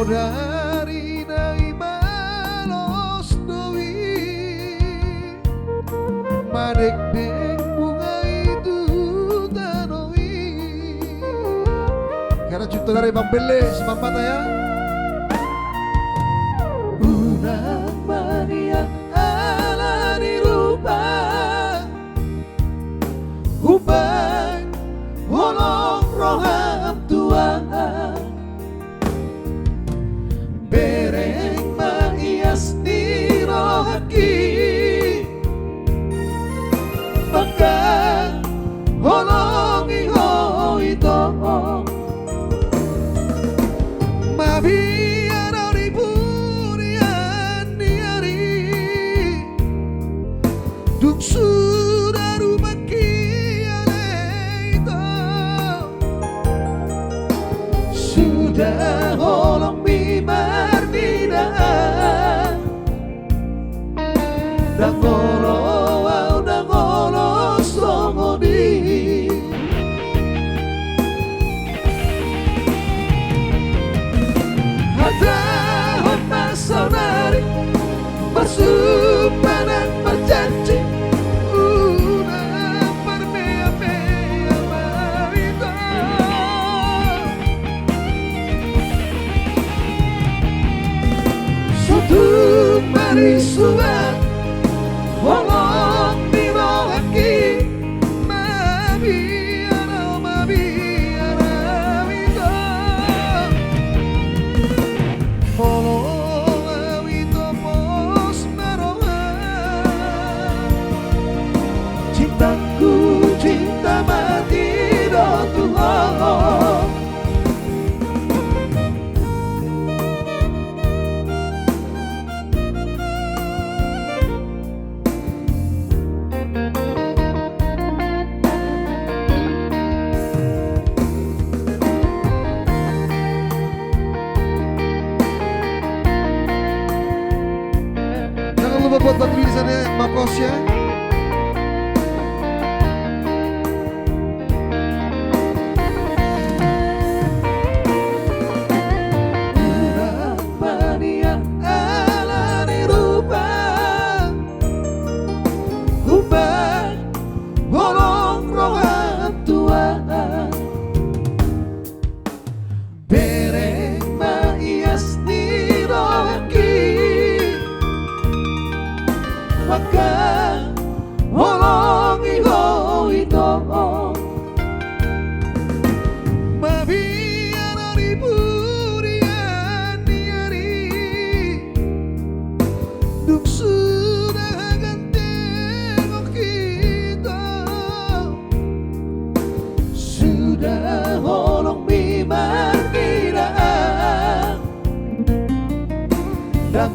dari nai malos doi madek-dek bunga itu tanoi. Karena cinta dari Bang Bele semangat ya. Budak mania ala dirupa ubah holong roham Tuhan bereng mahias di rohaki maka holong iho itu mabiar dari burian diari duk sudah rumah kiale itu sudah holong mimar bidaan dan ngolo songodi ada hamba saudari bersumpahan berjanji udah berbea-bea marita suatu marisuan walang dirohaki mabiara wito walang wito pos merohan cintaku cinta mati do Tuhan. Jangan lupa buat bantu di sana ya, Makos ya. Budak mania ala dirupa ubah holong rohan Tuhan bereng mahias di rohaki maka holong iho itu mabiar dari burian diari duk sudah ganteng kita sudah holong mimar bidaan dan